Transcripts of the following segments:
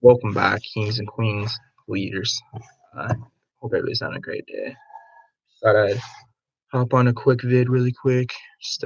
Welcome back, kings and queens, leaders. Hope everybody's having a great day. Thought I'd hop on a quick vid really quick. Just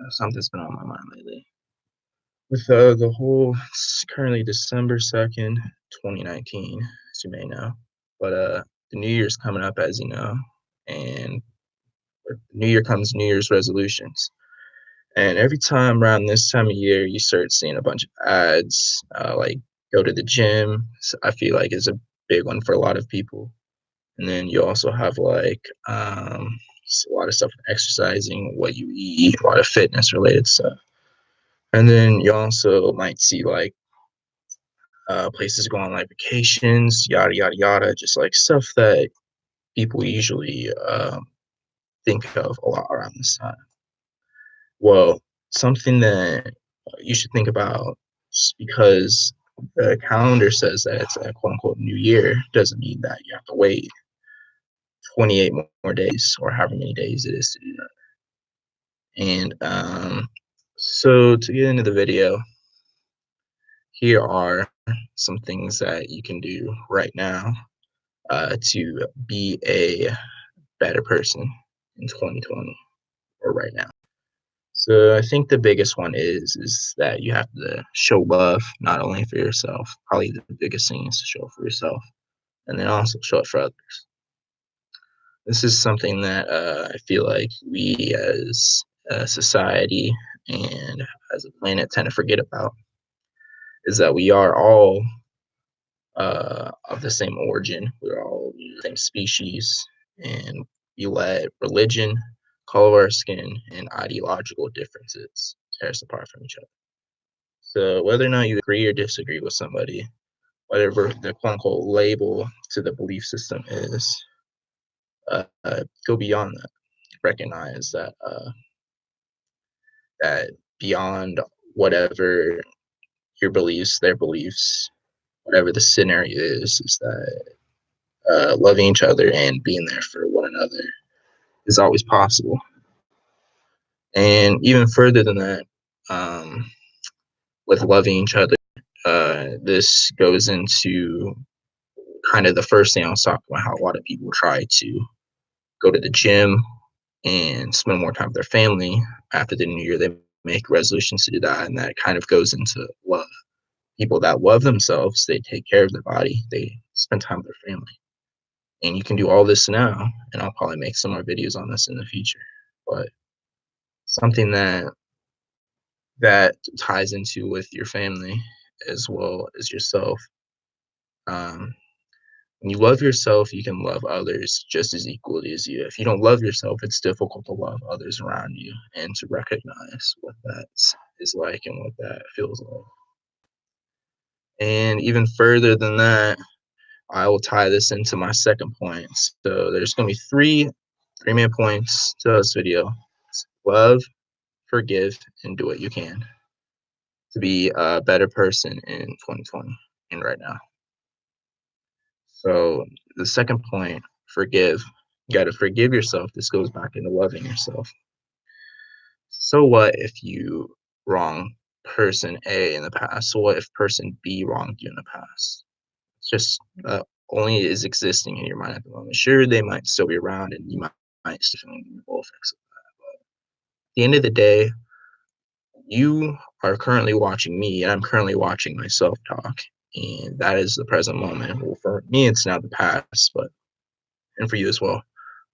something's been on my mind lately. With it's currently December 2nd, 2019, as you may know. But the New Year's coming up, as you know, and with New Year comes New Year's resolutions. And every time around this time of year, you start seeing a bunch of ads, like go to the gym. I feel like is a big one for a lot of people. And then you also have a lot of stuff with exercising, what you eat, a lot of fitness related stuff. And then you also might see places go on like vacations, yada yada yada, just like stuff that people usually think of a lot around this time. Well, something that you should think about, just because the calendar says that it's a quote unquote new year, doesn't mean that you have to wait 28 more days or however many days it is to do that. And so to get into the video, here are some things that you can do right now to be a better person in 2020 or right now. So I think the biggest one is that you have to show love not only for yourself. Probably the biggest thing is to show it for yourself, and then also show it for others. This is something that I feel like we as a society and as a planet tend to forget about, is that we are all of the same origin. We're all the same species, and we let religion, color of our skin, and ideological differences tear us apart from each other. So whether or not you agree or disagree with somebody, whatever the quote unquote label to the belief system is, go beyond that. Recognize that beyond whatever your beliefs, their beliefs, whatever the scenario is that loving each other and being there for one another is always possible. And even further than that, um, with loving each other, this goes into kind of the first thing I was talking about, how a lot of people try to go to the gym and spend more time with their family after the new year. They make resolutions to do that, and that kind of goes into love. People that love themselves, they take care of their body, they spend time with their family. And you can do all this now, and I'll probably make some more videos on this in the future. But something that ties into with your family as well as yourself. Um, when you love yourself, you can love others just as equally as you. If you don't love yourself, it's difficult to love others around you and to recognize what that is like and what that feels like. And even further than that, I will tie this into my second point. So there's going to be three main points to this video: love, forgive, and do what you can to be a better person in 2020 and right now. So the second point, forgive. You got to forgive yourself. This goes back into loving yourself. So what if you wrong person A in the past? So what if person B wronged you in the past? It's just only is existing in your mind at the moment. Sure, they might still be around, and you might still be the full effects of that. But at the end of the day, you are currently watching me, and I'm currently watching myself talk, and that is the present moment. Well, for me, it's now the past, but and for you as well.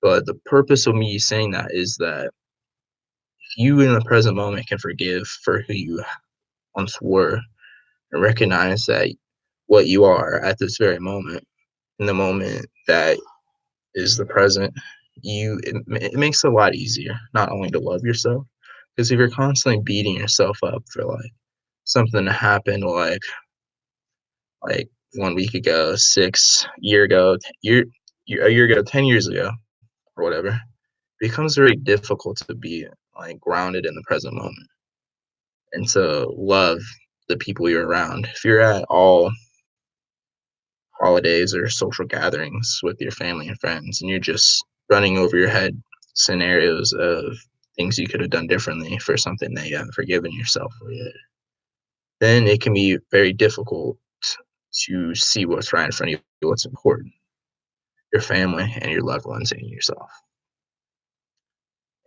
But the purpose of me saying that is that if you in the present moment can forgive for who you once were and recognize that what you are at this very moment, in the moment that is the present, it makes it a lot easier not only to love yourself, because if you're constantly beating yourself up for like something that happened like 1 week ago, 6 year ago, a year ago, 10 years ago, or whatever, it becomes very difficult to be like grounded in the present moment and to love the people you're around. If you're at all holidays or social gatherings with your family and friends and you're just running over your head scenarios of things you could have done differently for something that you haven't forgiven yourself for yet, then it can be very difficult to see what's right in front of you, what's important, your family and your loved ones and yourself.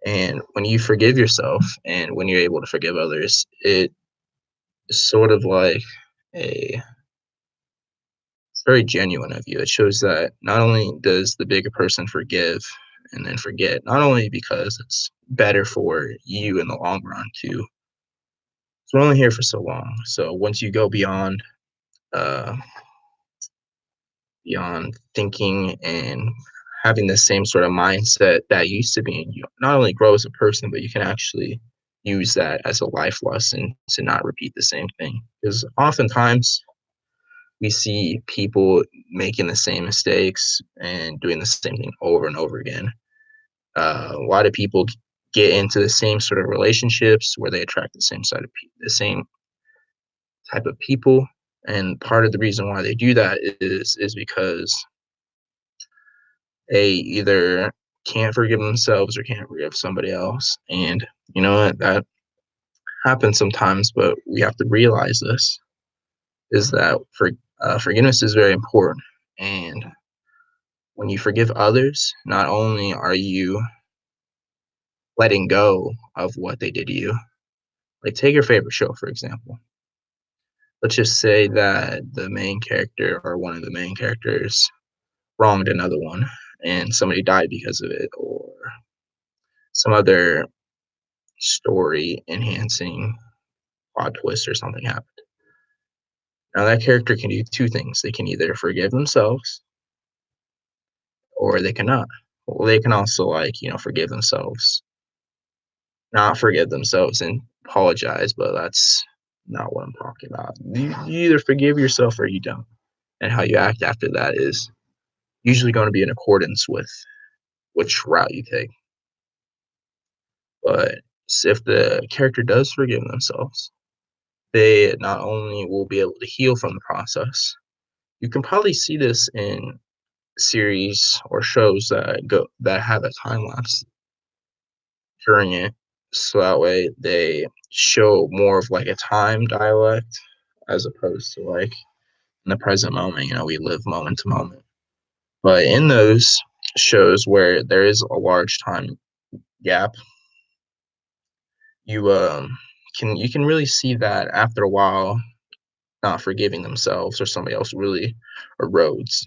And when you forgive yourself and when you're able to forgive others, it is sort of like a it's very genuine of you. It shows that not only does the bigger person forgive and then forget, not only because it's better for you in the long run too. So we're only here for so long. So once you go uh beyond thinking and having the same sort of mindset that used to be in you, not only grow as a person, but you can actually use that as a life lesson to not repeat the same thing. Because oftentimes we see people making the same mistakes and doing the same thing over and over again. A lot of people get into the same sort of relationships where they attract the same type of people, and part of the reason why they do that is because they either can't forgive themselves or can't forgive somebody else. And you know what? That happens sometimes, but we have to realize this is that forgiveness is very important. And when you forgive others, not only are you letting go of what they did to you, like take your favorite show, for example. Let's just say that the main character or one of the main characters wronged another one and somebody died because of it, or some other story enhancing plot twist or something happened. Now that character can do two things. They can either forgive themselves or they cannot. Well, they can also forgive themselves, not forgive themselves and apologize, but that's not what I'm talking about. You either forgive yourself or you don't. And how you act after that is usually going to be in accordance with which route you take. But if the character does forgive themselves, they not only will be able to heal from the process. You can probably see this in series or shows that have a time lapse during it. So that way they show more of like a time dialect as opposed to like in the present moment, we live moment to moment. But in those shows where there is a large time gap, you can really see that after a while, not forgiving themselves or somebody else really erodes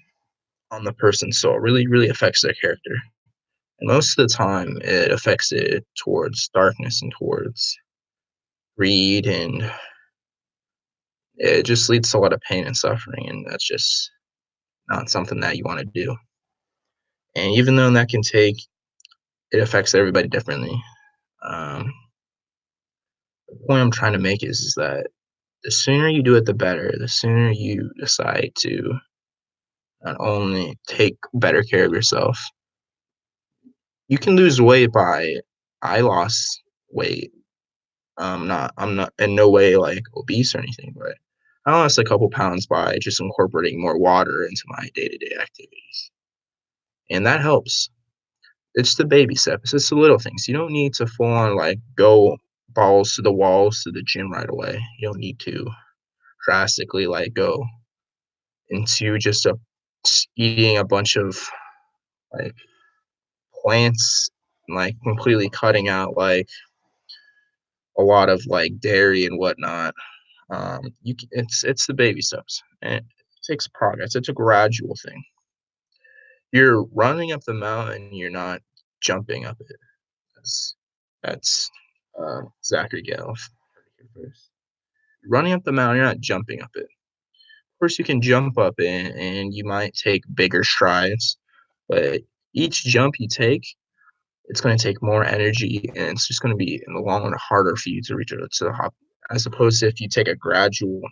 on the person's soul, really, really affects their character. And most of the time, it affects it towards darkness and towards greed, and it just leads to a lot of pain and suffering. And that's just not something that you want to do. And even though it affects everybody differently. Um, the point I'm trying to make is that the sooner you do it, the better. The sooner you decide to not only take better care of yourself, you can lose weight by I lost weight. I'm not in no way like obese or anything, but I lost a couple pounds by just incorporating more water into my day-to-day activities. And that helps. It's the baby steps. It's the little things. You don't need to full on like go balls to the walls to the gym right away. You don't need to drastically like go into eating a bunch of like plants, like completely cutting out like a lot of like dairy and whatnot. It's the baby steps, and it takes progress. It's a gradual thing. You're running up the mountain, you're not jumping up it. That's Zachary Gale first. Running up the mountain, you're not jumping up it. Of course, you can jump up it, and you might take bigger strides, but each jump you take, it's going to take more energy, and it's just going to be in the long run harder for you to reach it to the top, as opposed to if you take a gradual,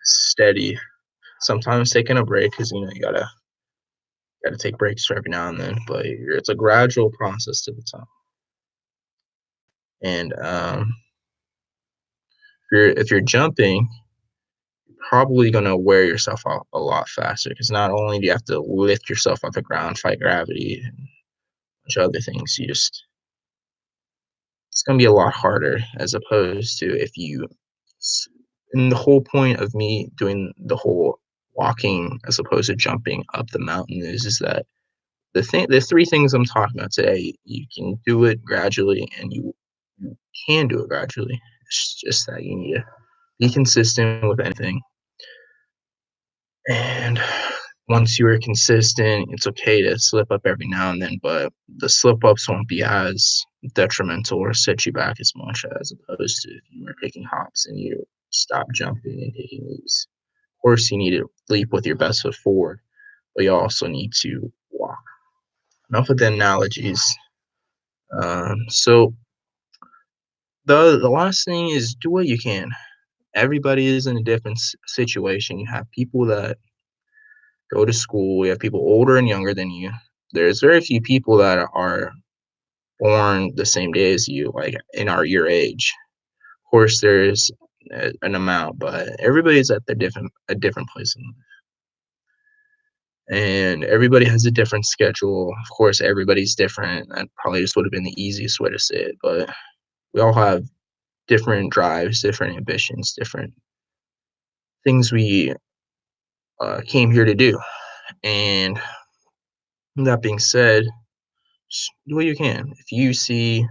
steady, sometimes taking a break because you gotta take breaks every now and then, but it's a gradual process to the top. And if you're jumping, you're probably gonna wear yourself out a lot faster because not only do you have to lift yourself off the ground, fight gravity, and a bunch of other things, it's gonna be a lot harder as opposed to if you. And the whole point of me doing the whole walking as opposed to jumping up the mountain is that the 3 things I'm talking about today, you can do it gradually and you can do it gradually. It's just that you need to be consistent with anything. And once you are consistent, it's okay to slip up every now and then, but the slip ups won't be as detrimental or set you back as much as opposed to if you were taking hops and you stop jumping and taking leaps. Of course, you need to leap with your best foot forward, but you also need to walk. Enough with the analogies. So the last thing is do what you can. Everybody is in a different situation. You have people that go to school. You have people older and younger than you. There's very few people that are born the same day as you, like in our your age. Of course, there's an amount, but everybody's at the different a different place in life, and everybody has a different schedule. Of course, everybody's different. That probably just would have been the easiest way to say it, but we all have different drives, different ambitions, different things we came here to do. And that being said, just do what you can. If you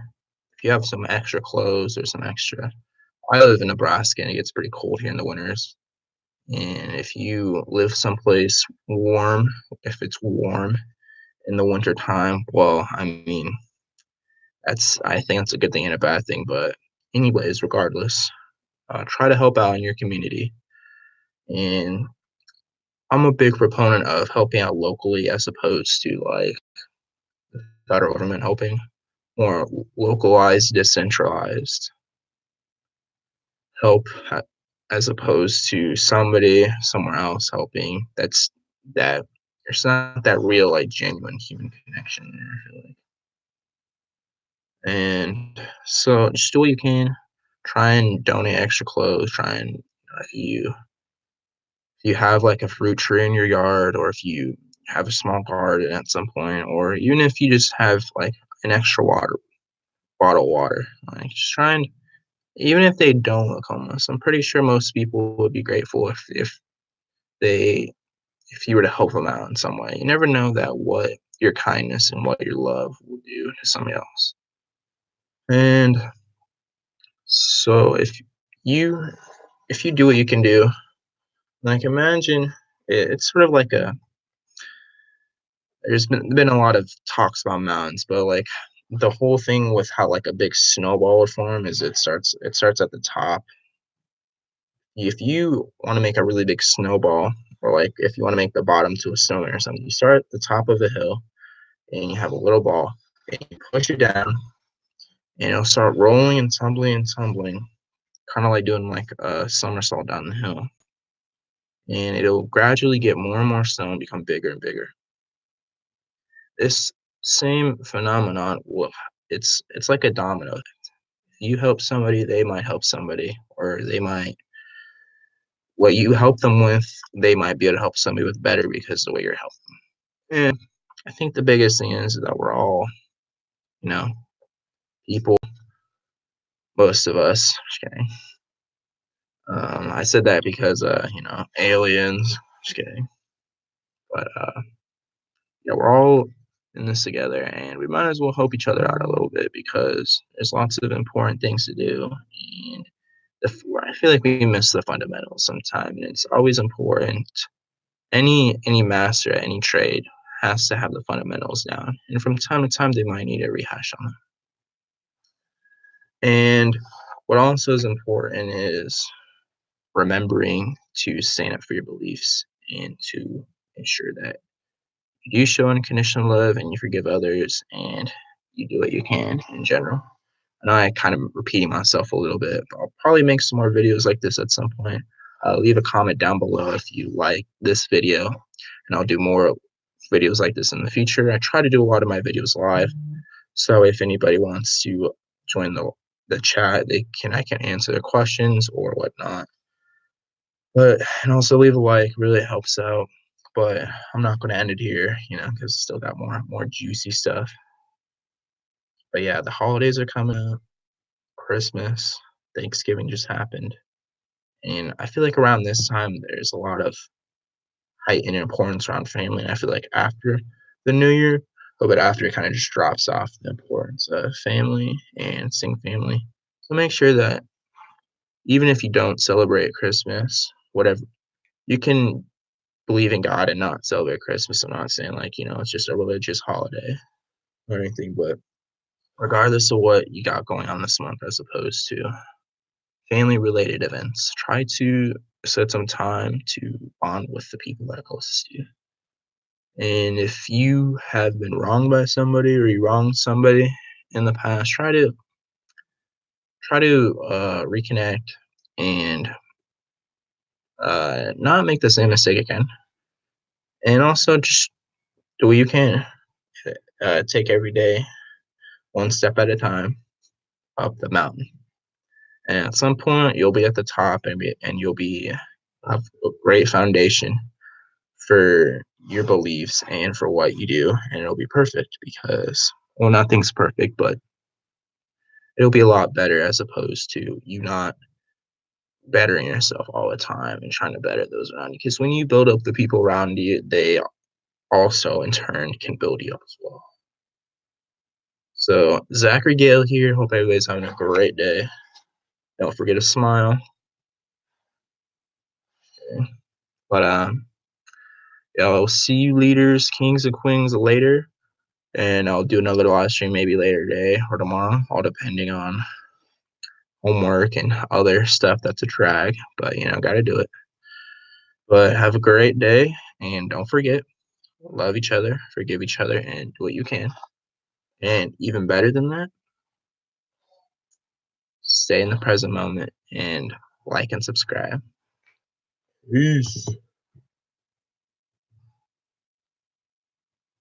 have some extra clothes or some extra, I live in Nebraska and it gets pretty cold here in the winters. And if you live someplace warm, if it's warm in the winter time, well, I mean, I think that's a good thing and a bad thing. But anyways, regardless, try to help out in your community. And I'm a big proponent of helping out locally as opposed to like federal government helping, more localized, decentralized help as opposed to somebody somewhere else helping. That there's not that real like genuine human connection there. I feel like. And so just do what you can. Try and donate extra clothes. Try and if you have like a fruit tree in your yard, or if you have a small garden at some point, or even if you just have like an extra water bottle of water, like just try and even if they don't look homeless, I'm pretty sure most people would be grateful if they if you were to help them out in some way. You never know that what your kindness and what your love will do to somebody else. And so you if you do what you can do, like imagine it's sort of like a there's been a lot of talks about mountains, but like the whole thing with how like a big snowball would form is it starts at the top. If you want to make a really big snowball, or like if you want to make the bottom to a snowman or something, you start at the top of the hill and you have a little ball and you push it down and it'll start rolling and tumbling, kind of like doing like a somersault down the hill. And it'll gradually get more and more snow and become bigger and bigger. This same phenomenon will it's like a domino. If you help somebody, they might help somebody, or they might what you help them with, they might be able to help somebody with better because of the way you're helping. And I think the biggest thing is that we're all, you know, people, most of us. Just kidding. I said that because, aliens. Just kidding. But yeah, we're all in this together, and we might as well help each other out a little bit because there's lots of important things to do, and I feel like we miss the fundamentals sometimes. And it's always important. Any master at any trade has to have the fundamentals down, and from time to time they might need a rehash on them. And what also is important is remembering to stand up for your beliefs and to ensure that you show unconditional love and you forgive others and you do what you can in general. I know I kind of repeating myself a little bit, but I'll probably make some more videos like this at some point. Leave a comment down below if you like this video, and I'll do more videos like this in the future. I try to do a lot of my videos live, so if anybody wants to join the chat, I can answer their questions or whatnot. But and also leave a like, really helps out. But I'm not going to end it here, because still got more juicy stuff. But yeah, the holidays are coming up. Christmas, Thanksgiving just happened, and I feel like around this time there's a lot of heightened importance around family. And I feel like after the new year, a little bit after, it kind of just drops off the importance of family and seeing family. So make sure that even if you don't celebrate Christmas, whatever, you can believe in God and not celebrate Christmas. I'm not saying like, it's just a religious holiday or anything, but regardless of what you got going on this month as opposed to family related events, try to set some time to bond with the people that are closest to you. And if you have been wronged by somebody or you wronged somebody in the past, try to reconnect and not make the same mistake again. And also just do what you can. Take every day one step at a time up the mountain. And at some point, you'll be at the top and you'll be have a great foundation for your beliefs and for what you do, and it'll be perfect because, well, nothing's perfect, but it'll be a lot better as opposed to you not bettering yourself all the time and trying to better those around you. Because when you build up the people around you, they also in turn can build you up as well. So Zachary Gale here. Hope everybody's having a great day. Don't forget to smile. But yeah, I'll see you leaders, kings and queens later. And I'll do another live stream maybe later today or tomorrow, all depending on homework and other stuff that's a drag. But gotta do it. But have a great day and don't forget, love each other, forgive each other, and do what you can. And even better than that, stay in the present moment and like and subscribe. Peace.